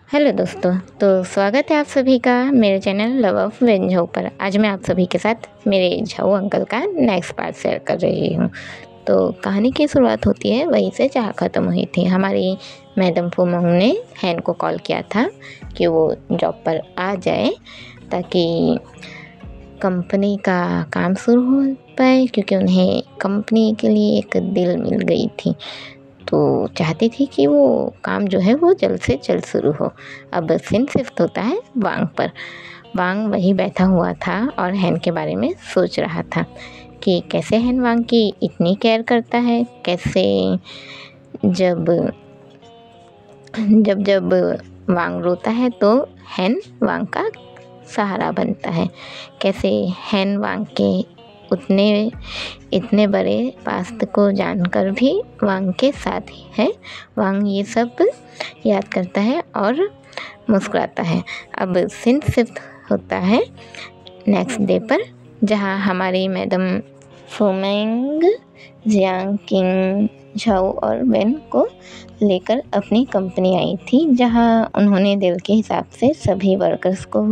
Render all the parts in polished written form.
Hello दोस्तों, तो स्वागत है आप सभी का मेरे चैनल लव ऑफ वेन झाऊ पर। आज मैं आप सभी के साथ मेरे झाऊ अंकल का नेक्स्ट पार्ट शेयर कर रही हूँ। तो कहानी की शुरुआत होती है वहीं से जहाँ ख़त्म हुई थी। हमारी मैडम फुमोंग ने हैन को कॉल किया था कि वो जॉब पर आ जाए ताकि कंपनी का काम शुरू हो पाए, क्योंकि उन्हें कंपनी के लिए एक डील मिल गई थी। तो चाहती थी कि वो काम जो है वो जल्द से जल्द शुरू हो। अब सीन शिफ्ट होता है वांग पर। वांग वही बैठा हुआ था और हैन के बारे में सोच रहा था कि कैसे हैन वांग की इतनी केयर करता है, कैसे जब जब जब वांग रोता है तो हैन वांग का सहारा बनता है, कैसे हैन वांग के इतने बड़े पास्ट को जानकर भी वांग के साथ ही है। वांग ये सब याद करता है और मुस्कुराता है। अब सीन शिफ्ट होता है नेक्स्ट डे पर, जहाँ हमारी मैडम फुमेंग जियांग किंग झाऊ और वेन को लेकर अपनी कंपनी आई थी, जहाँ उन्होंने दिल के हिसाब से सभी वर्कर्स को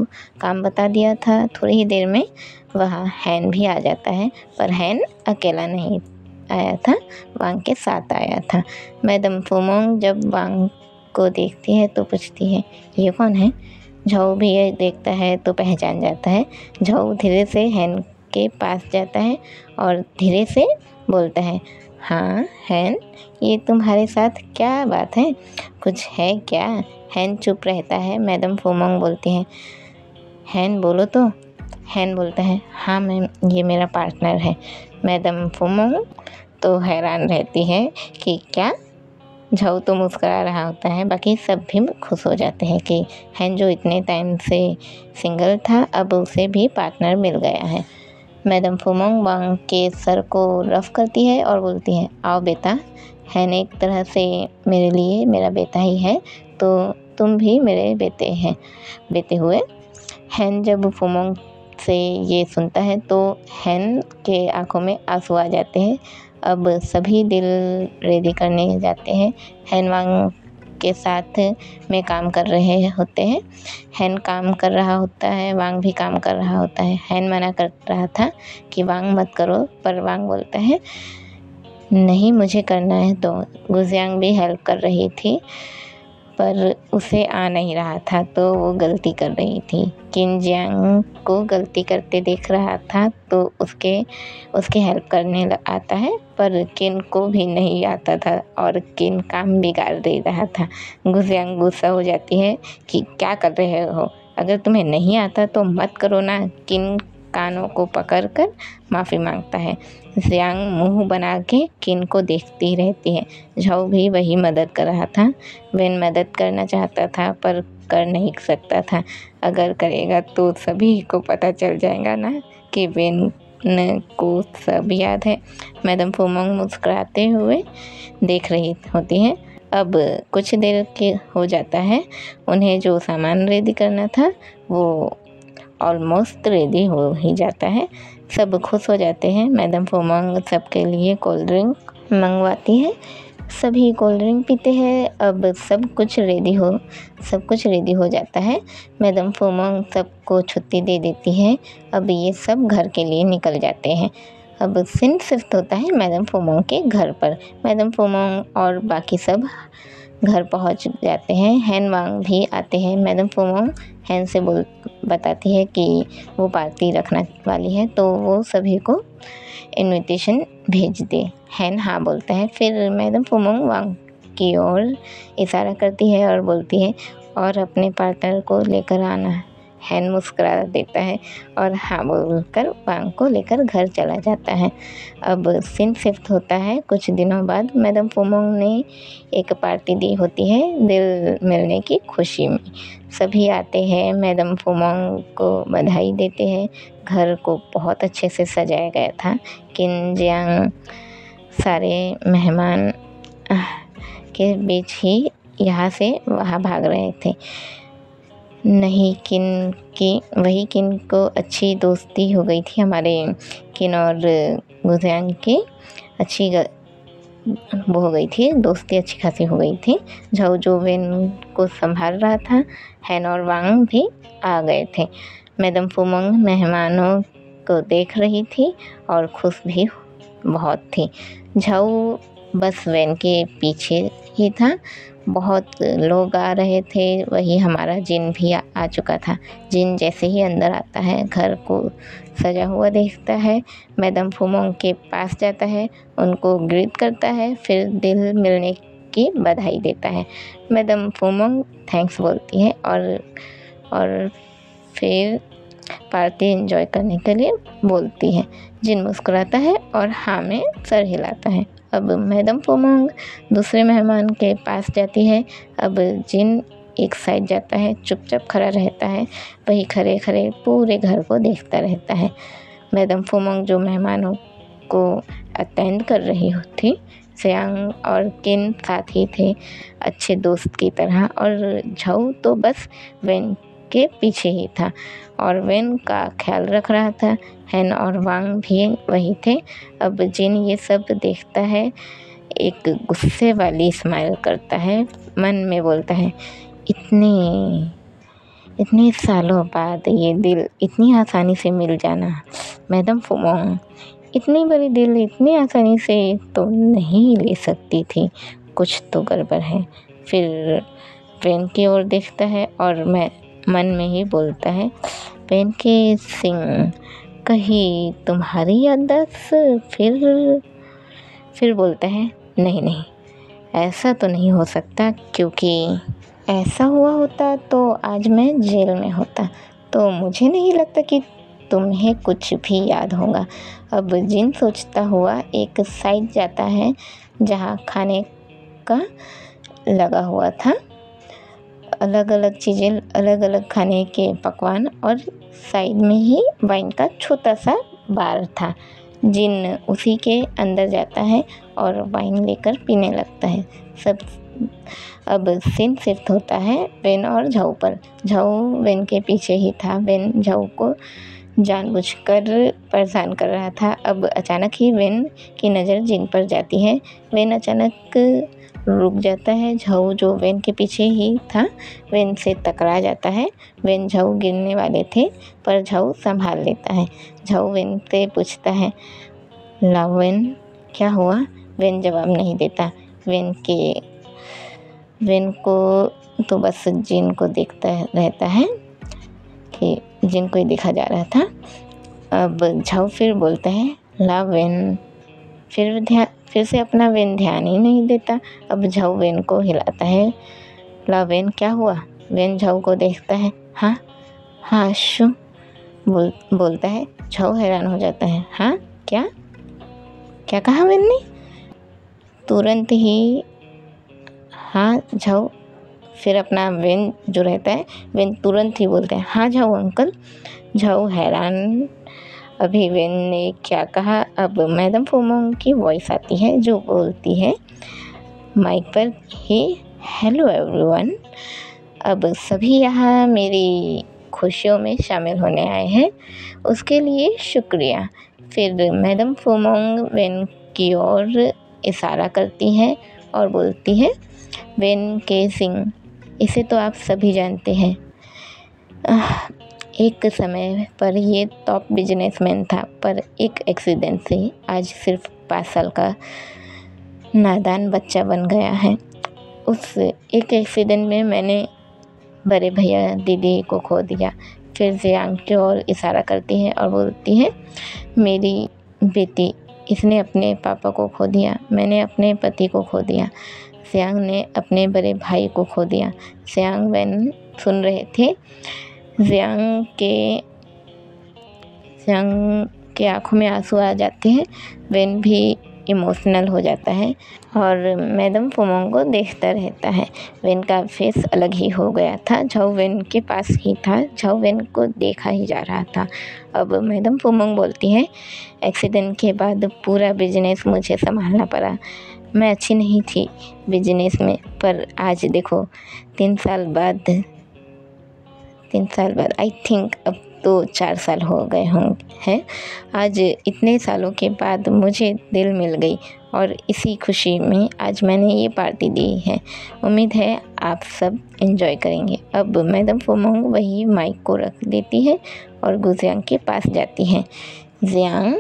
काम बता दिया था। थोड़ी ही देर में वहाँ हैन भी आ जाता है, पर हैन अकेला नहीं आया था, वांग के साथ आया था। मैडम फुमोंग जब वांग को देखती है तो पूछती है, ये कौन है? झाऊ भी ये देखता है तो पहचान जाता है। झाऊ धीरे से हैन के पास जाता है और धीरे से बोलता है, हाँ हैन, ये तुम्हारे साथ क्या बात है? कुछ है क्या? हैन चुप रहता है। मैडम फुमोंग बोलती है, हैन बोलो तो। हैन बोलता है, हाँ मैम, ये मेरा पार्टनर है। मैडम फुमोंग तो हैरान रहती है कि क्या? झाऊ तो मुस्करा रहा होता है। बाकी सब भी खुश हो जाते हैं कि हैन जो इतने टाइम से सिंगल था, अब उसे भी पार्टनर मिल गया है। मैडम फुमोंग वांग के सर को रफ करती है और बोलती है, आओ बेटा, हैन एक तरह से मेरे लिए मेरा बेटा ही है, तो तुम भी मेरे बेटे हुए। हैन जब फुमोंग से ये सुनता है तो हैन के आंखों में आंसू आ जाते हैं। अब सभी दिल रेडी करने जाते हैं। हैन वांग के साथ में काम कर रहे होते हैं। हैन काम कर रहा होता है, वांग भी काम कर रहा होता है। हैन मना कर रहा था कि वांग मत करो, पर वांग बोलता है, नहीं मुझे करना है। तो गुजियांग भी हेल्प कर रही थी, पर उसे आ नहीं रहा था, तो वो गलती कर रही थी। किन जियांग को गलती करते देख रहा था तो उसके हेल्प करने आता है, पर किन को भी नहीं आता था और किन काम बिगाड़ दे रहा था। गुजियांग गुस्सा हो जाती है कि क्या कर रहे हो, अगर तुम्हें नहीं आता तो मत करो ना। किन कानों को पकड़कर माफ़ी मांगता है। जियांग मुंह बना के किन को देखती रहती है। झाऊ भी वही मदद कर रहा था। वेन मदद करना चाहता था पर कर नहीं सकता था। अगर करेगा तो सभी को पता चल जाएगा ना कि वेन को सब याद है। मैडम फुमोंग मुस्कुराते हुए देख रही होती है। अब कुछ देर के हो जाता है। उन्हें जो सामान रेडी करना था वो ऑलमोस्ट रेडी हो ही जाता है। सब खुश हो जाते हैं। मैडम फुमोंग सबके लिए कोल्ड ड्रिंक मंगवाती है। सभी कोल्ड ड्रिंक पीते हैं। अब सब कुछ रेडी हो जाता है। मैडम फुमोंग सबको छुट्टी दे देती है। अब ये सब घर के लिए निकल जाते हैं। अब सीन शिफ्ट होता है मैडम फुमोंग के घर पर। मैडम फुमोंग और बाकी सब घर पहुंच जाते हैं। हैन वांग भी आते हैं। मैडम फुमोंग हैन से बताती है कि वो पार्टी रखने वाली है, तो वो सभी को इनविटेशन भेज दे। हैन हाँ बोलता है। फिर मैडम फुमोंग वांग की ओर इशारा करती है और बोलती है, और अपने पार्टनर को लेकर आना। हैन मुस्कुरा देता है और हाँ बोलकर वांग को लेकर घर चला जाता है। अब सीन शिफ्ट होता है कुछ दिनों बाद। मैडम फुमोंग ने एक पार्टी दी होती है दिल मिलने की खुशी में। सभी आते हैं, मैडम फुमोंग को बधाई देते हैं। घर को बहुत अच्छे से सजाया गया था। किन जियांग सारे मेहमान के बीच ही यहाँ से वहाँ भाग रहे थे। नहीं, किन को अच्छी दोस्ती हो गई थी हमारे किन और गुजियांग की अच्छी वो हो गई थी, दोस्ती अच्छी खासी हो गई थी। झाऊ जो वेन को संभाल रहा था, हैन और वांग भी आ गए थे। मैडम फुमंग मेहमानों को देख रही थी और खुश भी बहुत थी। झाऊ बस वैन के पीछे ही था। बहुत लोग आ रहे थे। वही हमारा जिन भी आ चुका था। जिन जैसे ही अंदर आता है, घर को सजा हुआ देखता है, मैडम फुमोंग के पास जाता है, उनको ग्रीट करता है, फिर दिल मिलने की बधाई देता है। मैडम फुमोंग थैंक्स बोलती है और फिर पार्टी एंजॉय करने के लिए बोलती है। जिन मुस्कुराता है और हाँ में सर हिलाता है। अब मैडम फुमोंग दूसरे मेहमान के पास जाती है। अब जिन एक साइड जाता है, चुपचाप खड़ा रहता है, वही खड़े खड़े पूरे घर को देखता रहता है। मैडम फुमोंग जो मेहमानों को अटेंड कर रही थी, सियांग और किन साथ ही थे, अच्छे दोस्त की तरह। और झाऊ तो बस वेन के पीछे ही था और वेन का ख्याल रख रहा था। हैन और वांग भी वही थे। अब जिन ये सब देखता है, एक गुस्से वाली स्माइल करता है, मन में बोलता है, इतने सालों बाद ये दिल इतनी आसानी से मिल जाना। मैडम फुमोंग इतनी बड़ी दिल इतनी आसानी से तो नहीं ले सकती थी, कुछ तो गड़बड़ है। फिर वेन की ओर देखता है और मैं मन में ही बोलता है, वेन के सिंह, कहीं तुम्हारी याददाश्त फिर बोलता है, नहीं ऐसा तो नहीं हो सकता, क्योंकि ऐसा हुआ होता तो आज मैं जेल में होता। तो मुझे नहीं लगता कि तुम्हें कुछ भी याद होगा। अब जिन सोचता हुआ एक साइड जाता है जहाँ खाने का लगा हुआ था, अलग अलग चीज़ें, अलग अलग खाने के पकवान, और साइड में ही वाइन का छोटा सा बार था। जिन उसी के अंदर जाता है और वाइन लेकर पीने लगता है। सब अब सीन शिफ्ट होता है वेन और झाऊ पर। झाऊ वेन के पीछे ही था। वेन झाऊ को जानबूझकर परेशान कर रहा था। अब अचानक ही वेन की नज़र जिन पर जाती है। वेन अचानक रुक जाता है। झाऊ जो वेन के पीछे ही था, वेन से टकरा जाता है। वेन झाऊ गिरने वाले थे, पर झाऊ संभाल लेता है। झाऊ वेन से पूछता है, लाओ वेन, क्या हुआ? वेन जवाब नहीं देता। वेन को तो बस जिन को देखता रहता है कि जिन को ही देखा जा रहा था। अब झाऊ फिर बोलता है, ला वेन। फिर से अपना वेन ध्यान ही नहीं देता। अब झाऊ वेन को हिलाता है, ला वेन, क्या हुआ? वेन झाऊ को देखता है, हाँ शू बोलता है। झाऊ हैरान हो जाता है, हाँ क्या कहा वेन ने? तुरंत ही हाँ झाऊ, फिर अपना वेन जो रहता है, वेन तुरंत ही बोलता है, हाँ झाऊ अंकल। झाऊ हैरान, अभी वेन ने क्या कहा? अब मैडम फुमोंग की वॉइस आती है जो बोलती है माइक पर ही, हेलो एवरीवन, अब सभी यहाँ मेरी खुशियों में शामिल होने आए हैं, उसके लिए शुक्रिया। फिर मैडम फुमोंग वेन की ओर इशारा करती है और बोलती है, वेन के सिंह, इसे तो आप सभी जानते हैं। एक समय पर ये टॉप बिजनेसमैन था, पर एक एक्सीडेंट से आज सिर्फ 5 साल का नादान बच्चा बन गया है। उस एक एक्सीडेंट में मैंने बड़े भैया दीदी को खो दिया। फिर जियांग की ओर इशारा करती है और बोलती है, मेरी बेटी, इसने अपने पापा को खो दिया, मैंने अपने पति को खो दिया, जियांग ने अपने बड़े भाई को खो दिया। जियांग वेन सुन रहे थे। जियांग के आँखों में आंसू आ जाते हैं। वेन भी इमोशनल हो जाता है और मैडम फुमोंग को देखता रहता है। वेन का फेस अलग ही हो गया था। झाऊ वेन के पास ही था। झाऊ वेन को देखा ही जा रहा था। अब मैडम फुमोंग बोलती है, एक्सीडेंट के बाद पूरा बिजनेस मुझे संभालना पड़ा। मैं अच्छी नहीं थी बिजनेस में, पर आज देखो 3 साल बाद 3 साल बाद, आई थिंक अब तो 4 साल हो गए हैं। आज इतने सालों के बाद मुझे दिल मिल गई और इसी खुशी में आज मैंने ये पार्टी दी है। उम्मीद है आप सब एंजॉय करेंगे। अब मैडम फुमोंग वही माइक को रख देती है और गुजियांग के पास जाती है। जियांग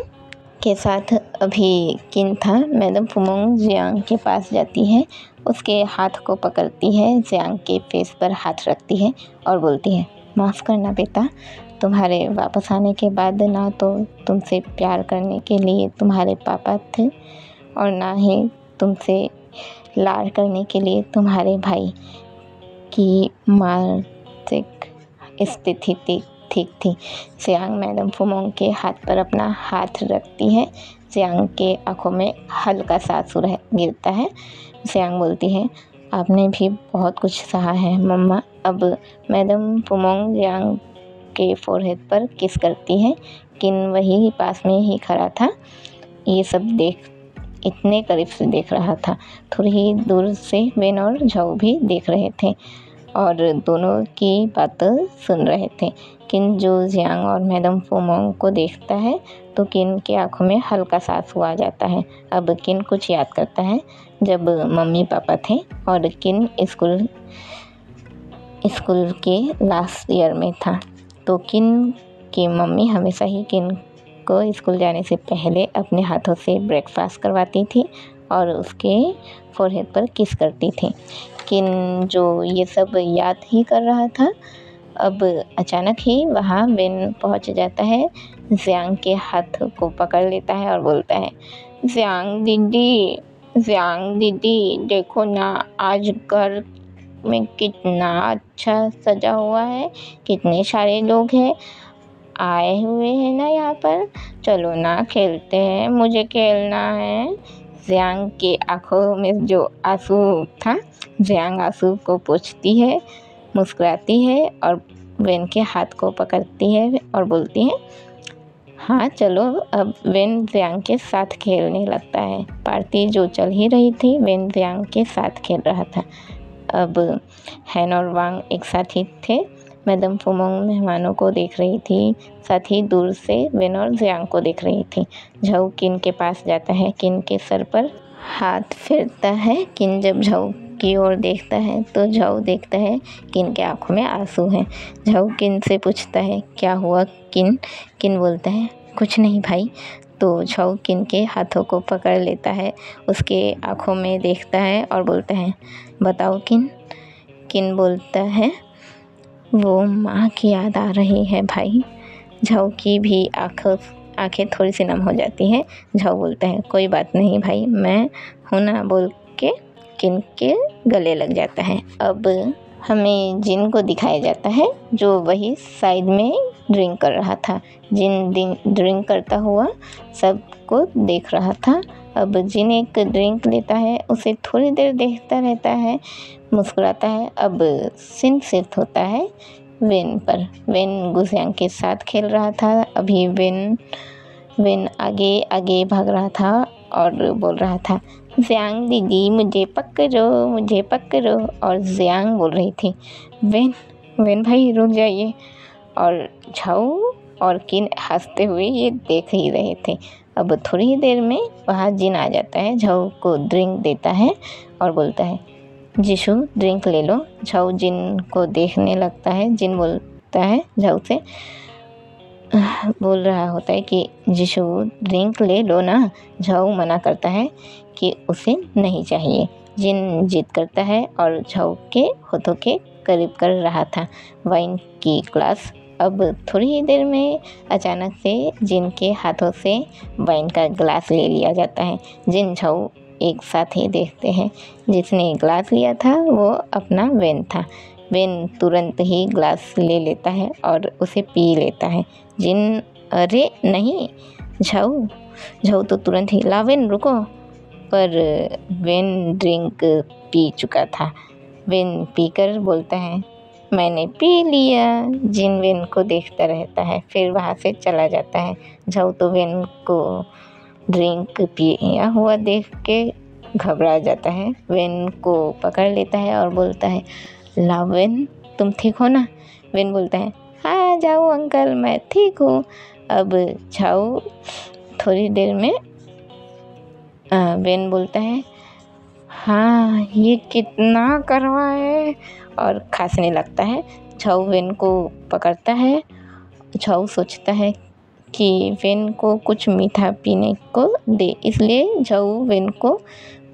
के साथ अभी किन था। मैडम फुमोंग जियांग के पास जाती है, उसके हाथ को पकड़ती है, जियांग के फेस पर हाथ रखती है और बोलती है, माफ़ करना बेटा, तुम्हारे वापस आने के बाद ना तो तुमसे प्यार करने के लिए तुम्हारे पापा थे और ना ही तुमसे लाड करने के लिए तुम्हारे भाई की मानसिक स्थिति ठीक थी। जियांग मैडम फुमोंग के हाथ पर अपना हाथ रखती है। जियांग के आंखों में हल्का सा आंसू गिरता है। जियांग बोलती है, आपने भी बहुत कुछ सहा है मम्मा। अब मैडम फुमोंग जियांग के फोरहेड पर किस करती है। किन वही पास में ही खड़ा था, ये सब इतने करीब से देख रहा था। थोड़ी ही दूर से वेन और झाओ भी देख रहे थे और दोनों की बातें सुन रहे थे। किन जो जियांग और मैडम फुमोंग को देखता है तो किन के आंखों में हल्का सा आंसू आ जाता है। अब किन कुछ याद करता है जब मम्मी पापा थे और किन स्कूल के लास्ट ईयर में था, तो किन की मम्मी हमेशा ही किन को स्कूल जाने से पहले अपने हाथों से ब्रेकफास्ट करवाती थी और उसके फोरहेड पर किस करती थी। किन जो ये सब याद ही कर रहा था, अब अचानक ही वहाँ वेन पहुँच जाता है, जियांग के हाथ को पकड़ लेता है और बोलता है, जियांग दीदी देखो ना, आज घर में कितना अच्छा सजा हुआ है, कितने सारे लोग हैं आए हुए हैं ना यहाँ पर, चलो ना खेलते हैं, मुझे खेलना है। जियांग के आंखों में जो आंसू था, जियांग आंसू को पोंछती है, मुस्कुराती है और वेन के हाथ को पकड़ती है और बोलती है, हाँ चलो। अब वेन जियांग के साथ खेलने लगता है। पार्टी जो चल ही रही थी, वेन जियांग के साथ खेल रहा था। अब हैन और वांग एक साथ ही थे। मैडम फुमोंग मेहमानों को देख रही थी, साथ ही दूर से वेन और जियांग को देख रही थी। झाओ किन के पास जाता है, किन के सर पर हाथ फेरता है। किन जब झाओ की ओर देखता है तो झाओ देखता है किन के आंखों में आंसू हैं। झाओ किन से पूछता है, क्या हुआ किन। किन बोलता है, कुछ नहीं भाई। तो झाओ किन के हाथों को पकड़ लेता है, उसके आंखों में देखता है और बोलता है, बताओ किन। किन बोलता है, वो माँ की याद आ रही है भाई। झाओ की भी आंखें थोड़ी सी नम हो जाती हैं। झाओ बोलता है, कोई बात नहीं भाई, मैं हूँ ना, बोल के किन के गले लग जाता है। अब हमें जिन को दिखाया जाता है जो वही साइड में ड्रिंक कर रहा था। जिन ड्रिंक करता हुआ सबको देख रहा था। अब जिन एक ड्रिंक लेता है, उसे थोड़ी देर देखता रहता है, मुस्कुराता है। अब सीन शिफ्ट होता है वेन पर। वेन गुजियांग के साथ खेल रहा था। अभी वेन आगे आगे भाग रहा था और बोल रहा था, जियांग दीदी मुझे पकड़ो। और जियांग बोल रही थी, वेन भाई रुक जाइए। और झाओ और किन हंसते हुए ये देख ही रहे थे। अब थोड़ी ही देर में वहाँ जिन आ जाता है, झाओ को ड्रिंक देता है और बोलता है, जिशु ड्रिंक ले लो। झाओ जिन को देखने लगता है। जिन बोलता है झाओ से, बोल रहा होता है कि जिशु ड्रिंक ले लो ना। झाओ मना करता है कि उसे नहीं चाहिए। जिन जिद करता है और झाओ के होठों के करीब कर रहा था वाइन की ग्लास। अब थोड़ी ही देर में अचानक से जिन के हाथों से वाइन का ग्लास ले लिया जाता है। जिन झाओ एक साथ ही देखते हैं। जिसने ग्लास लिया था वो अपना वेन था। वेन तुरंत ही ग्लास ले लेता है और उसे पी लेता है। जिन, अरे नहीं, झाओ तो तुरंत ही, ला वेन रुको। पर वेन ड्रिंक पी चुका था। वेन पीकर बोलता है, मैंने पी लिया। जिन वेन को देखता रहता है, फिर वहाँ से चला जाता है। झाओ तो वेन को ड्रिंक पिया हुआ देख के घबरा जाता है। वेन को पकड़ लेता है और बोलता है, ला वेन तुम ठीक हो ना? वेन बोलता है हाँ जाओ अंकल मैं ठीक हूँ। अब झाऊ थोड़ी देर में वेन बोलता है हाँ ये कितना कड़वा है, और खांसने लगता है। झाऊ वेन को पकड़ता है। झाऊ सोचता है कि वेन को कुछ मीठा पीने को दे, इसलिए झाऊ वेन को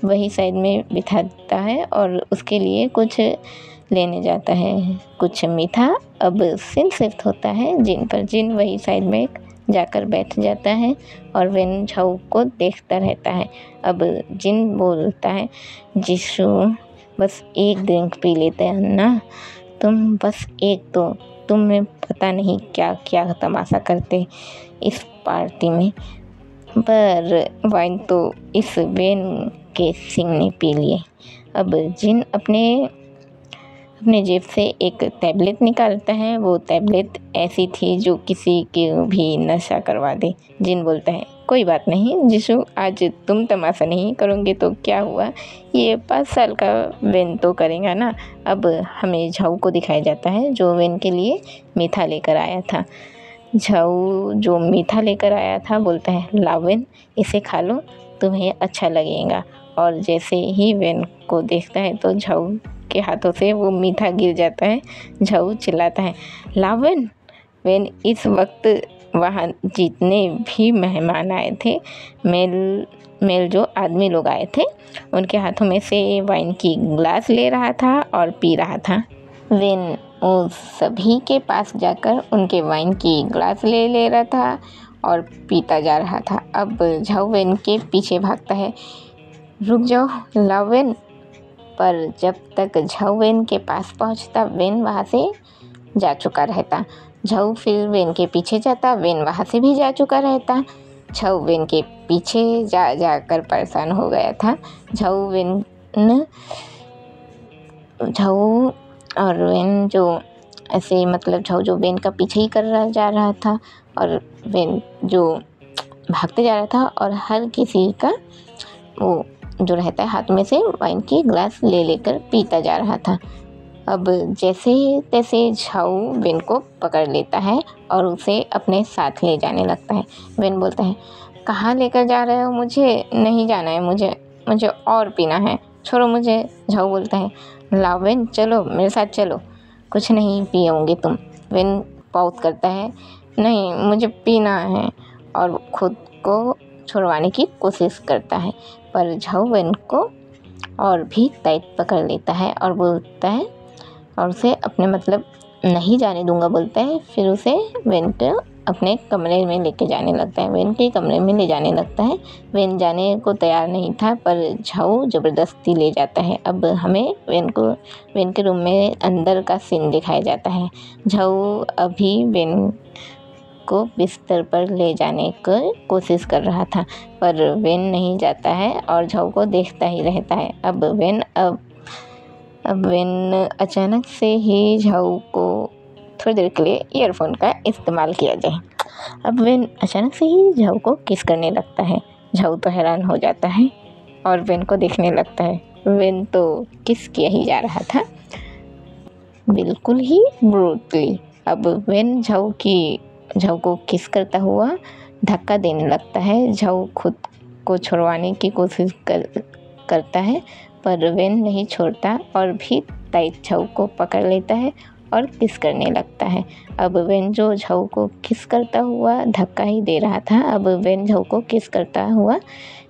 वही साइड में बिठाता है और उसके लिए कुछ लेने जाता है, कुछ मीठा। अब सीन शिफ्ट होता है जिन पर। जिन वही साइड में जाकर बैठ जाता है और वेन झाऊ को देखता रहता है। अब जिन बोलता है जिशु बस एक ड्रिंक पी लेते हैं ना, तुम बस एक, तो तुम्हें पता नहीं क्या क्या तमाशा करते इस पार्टी में। पर वाइन तो इस वेन के सिंह ने पी लिए। अब जिन अपने जेब से एक टैबलेट निकालता है। वो टैबलेट ऐसी थी जो किसी के भी नशा करवा दे। जिन बोलता है कोई बात नहीं जिशु, आज तुम तमाशा नहीं करोगे तो क्या हुआ, ये 5 साल का वेन तो करेगा ना। अब हमें झाऊ को दिखाया जाता है जो वेन के लिए मीठा लेकर आया था। झाऊ जो मीठा लेकर आया था बोलता है लाओ वेन, इसे खा लो, तुम्हें अच्छा लगेगा। और जैसे ही वेन को देखता है तो झाऊ के हाथों से वो मीठा गिर जाता है। झाऊ चिल्लाता है लाओ वेन। वेन इस वक्त वहाँ जितने भी मेहमान आए थे, मेल जो आदमी लोग आए थे, उनके हाथों में से वाइन की ग्लास ले रहा था और पी रहा था। वेन वो सभी के पास जाकर उनके वाइन की ग्लास ले रहा था और पीता जा रहा था। अब झाऊ वेन के पीछे भागता है, रुक जाओ लाओ वेन। पर जब तक झाऊ वेन के पास पहुंचता, वेन वहाँ से जा चुका रहता। झाऊ फिर वेन के पीछे जाता, वेन वहाँ से भी जा चुका रहता। झाऊ वेन के पीछे जा कर परेशान हो गया था। झाऊ और वेन जो ऐसे मतलब झाऊ जो वेन का पीछे ही जा रहा था और वेन जो भागते जा रहा था और हर किसी का वो जो रहता है हाथ में से वाइन की ग्लास लेकर पीता जा रहा था। अब जैसे तैसे झाऊ वेन को पकड़ लेता है और उसे अपने साथ ले जाने लगता है। वेन बोलता है कहाँ लेकर जा रहे हो, मुझे नहीं जाना है, मुझे और पीना है, छोड़ो मुझे। झाऊ बोलता है लाओ वेन, चलो मेरे साथ चलो, कुछ नहीं पियोगे तुम। वेन पॉज करता है नहीं मुझे पीना है और खुद को छुड़वाने की कोशिश करता है, पर झाऊ वेन को और भी टाइट पकड़ लेता है और बोलता है और उसे अपने मतलब नहीं जाने दूंगा बोलता है। फिर उसे वेन को अपने कमरे में लेके जाने लगता है, वेन के कमरे में ले जाने लगता है। वेन जाने को तैयार नहीं था पर झाऊ ज़बरदस्ती ले जाता है। अब हमें वेन के रूम में अंदर का सीन दिखाया जाता है। झाऊ अभी वेन को बिस्तर पर ले जाने की कोशिश कर रहा था पर वेन नहीं जाता है और झाऊ को देखता ही रहता है। अब वेन अचानक से ही झाऊ को थोड़ी देर के लिए ईयरफोन का इस्तेमाल किया जाए। अब वेन अचानक से ही झाऊ को किस करने लगता है। झाऊ तो हैरान हो जाता है और वेन को देखने लगता है। वेन तो किस किया ही जा रहा था, बिल्कुल ही ब्रूटली। अब वेन झाऊ को किस करता हुआ धक्का देने लगता है। झाऊ खुद को छुड़वाने की कोशिश करता है पर वेन नहीं छोड़ता और भी टाइट झाऊ को पकड़ लेता है और किस करने लगता है। अब वेन जो झाऊ को किस करता हुआ धक्का ही दे रहा था, अब वेन झाऊ को किस करता हुआ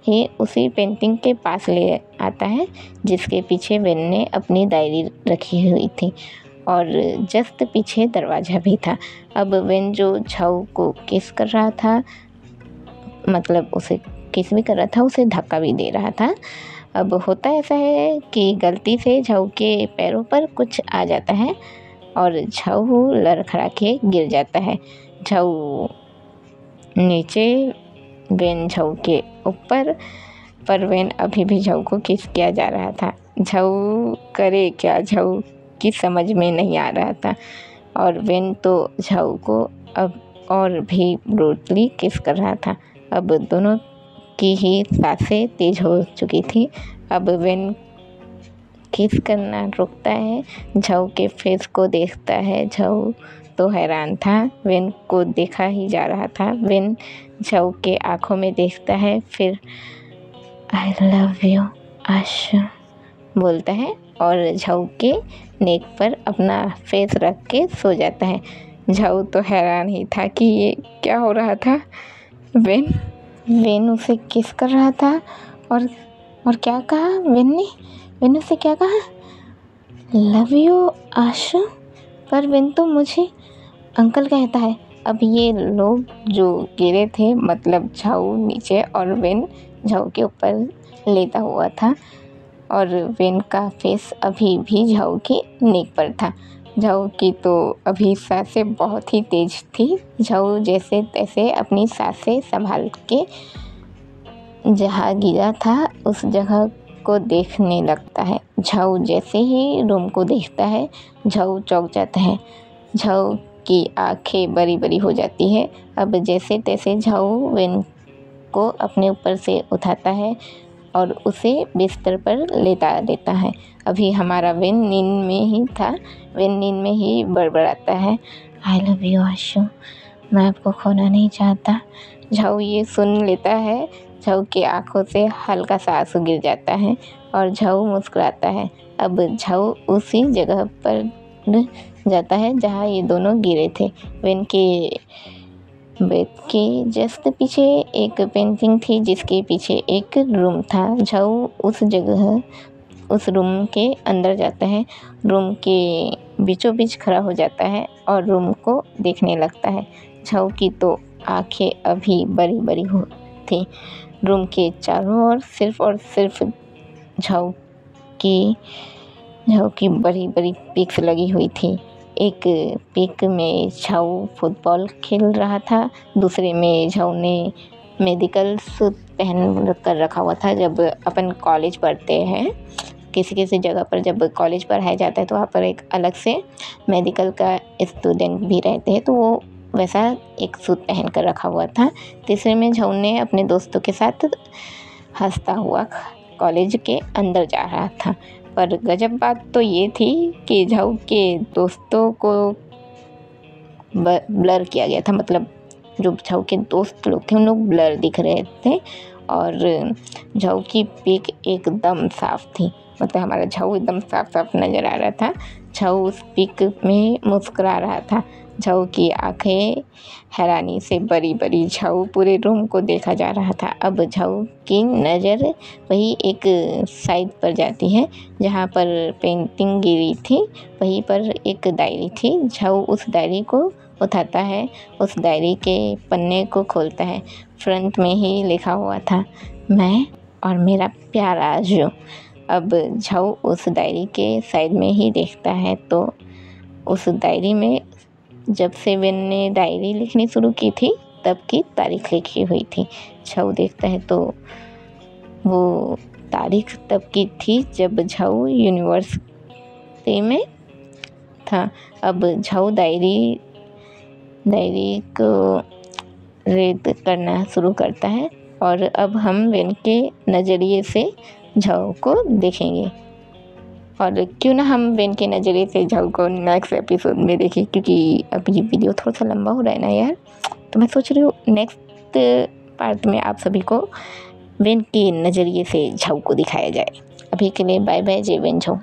ही उसी पेंटिंग के पास ले आता है जिसके पीछे वेन ने अपनी डायरी रखी हुई थी और जस्ट पीछे दरवाज़ा भी था। अब वेन जो झाऊ को किस कर रहा था, मतलब उसे किस भी कर रहा था, उसे धक्का भी दे रहा था। अब होता ऐसा है कि गलती से झाऊ के पैरों पर कुछ आ जाता है और झाऊ लड़खड़ा के गिर जाता है। झाऊ नीचे, वेन झाऊ के ऊपर, पर वेन अभी भी झाऊ को किस किया जा रहा था। झाऊ करे क्या, झाऊ की समझ में नहीं आ रहा था और वेन तो झाऊ को अब और भी ब्रूटली किस कर रहा था। अब दोनों की ही सांसें तेज हो चुकी थी। अब वेन किस करना रोकता है, झाऊ के फेस को देखता है। झाऊ तो हैरान था, वेन को देखा ही जा रहा था। वेन झाऊ के आँखों में देखता है, फिर आई लव यू आशु बोलता है और झाऊ के नेक पर अपना फेस रख के सो जाता है। झाऊ तो हैरान ही था कि ये क्या हो रहा था। वेन उसे किस कर रहा था और क्या कहा वेन उसे क्या कहा, लव यू आशु। पर वेन तो मुझे अंकल कहता है। अब ये लोग जो गिरे थे, मतलब झाऊ नीचे और वेन झाऊ के ऊपर लेटा हुआ था और वेन का फेस अभी भी झाऊ के नेक पर था। झाऊ की तो अभी सांसें बहुत ही तेज थी। झाऊ जैसे तैसे अपनी सांसें संभाल के जहाँ गिरा था उस जगह को देखने लगता है। झाऊ जैसे ही रूम को देखता है, झाऊ चौंक जाता है। झाऊ की आंखें बड़ी बड़ी हो जाती है। अब जैसे तैसे झाऊ वेन को अपने ऊपर से उठाता है और उसे बिस्तर पर लेटा देता है। अभी हमारा वेन नींद में ही था। वेन नींद में ही बड़बड़ाता है, आई लव यू आशु, मैं आपको खोना नहीं चाहता। झाऊ ये सुन लेता है। झाऊ की आंखों से हल्का सा आंसू गिर जाता है और झाऊ मुस्कुराता है। अब झाऊ उसी जगह पर जाता है जहाँ ये दोनों गिरे थे। वेन के बेड के जस्ट पीछे एक पेंटिंग थी जिसके पीछे एक रूम था। झाऊ उस रूम के अंदर जाता है, रूम के बीचों बीच खड़ा हो जाता है और रूम को देखने लगता है। झाऊ की तो आंखें अभी बड़ी बड़ी हो थी। रूम के चारों ओर सिर्फ और सिर्फ झाऊ की बड़ी बड़ी पिक्स लगी हुई थी। एक पिक में झाऊ फुटबॉल खेल रहा था, दूसरे में झाऊ ने मेडिकल सूट पहन कर रखा हुआ था। जब अपन कॉलेज पढ़ते हैं, किसी जगह पर जब कॉलेज पढ़ाया जाता है तो वहाँ पर एक अलग से मेडिकल का स्टूडेंट भी रहते हैं, तो वो वैसा एक सूट पहन कर रखा हुआ था। तीसरे में झाऊ ने अपने दोस्तों के साथ हंसता हुआ कॉलेज के अंदर जा रहा था। पर गजब बात तो ये थी कि झाऊ के दोस्तों को ब्लर किया गया था, मतलब जो झाऊ के दोस्त लोग थे उन लोग ब्लर दिख रहे थे और झाऊ की पिक एकदम साफ थी। मतलब हमारा झाऊ एकदम साफ नज़र आ रहा था। झाऊ उस पिक में मुस्कुरा रहा था। झाऊ की आंखें हैरानी से बड़ी बड़ी। झाऊ पूरे रूम को देखा जा रहा था। अब झाऊ की नज़र वही एक साइड पर जाती है जहाँ पर पेंटिंग गिरी थी, वहीं पर एक डायरी थी। झाऊ उस डायरी को उठाता है, उस डायरी के पन्ने को खोलता है। फ्रंट में ही लिखा हुआ था, मैं और मेरा प्यारा आशु। अब झाऊ उस डायरी के साइड में ही देखता है तो उस डायरी में जब से वेन ने डायरी लिखनी शुरू की थी तब की तारीख लिखी हुई थी। झाऊ देखता है तो वो तारीख तब की थी जब झाऊ यूनिवर्सिटी में था। अब झाऊ डायरी को रीड करना शुरू करता है और अब हम वेन के नज़रिए से झाऊ को देखेंगे। और क्यों ना हम वेन के नज़रिए से झाऊ को नेक्स्ट एपिसोड में देखें, क्योंकि अब ये वीडियो थोड़ा सा लंबा हो रहा है ना यार, तो मैं सोच रही हूँ नेक्स्ट पार्ट में आप सभी को वेन के नज़रिए से झाऊ को दिखाया जाए। अभी के लिए बाय बाय, जय वेन झाऊ।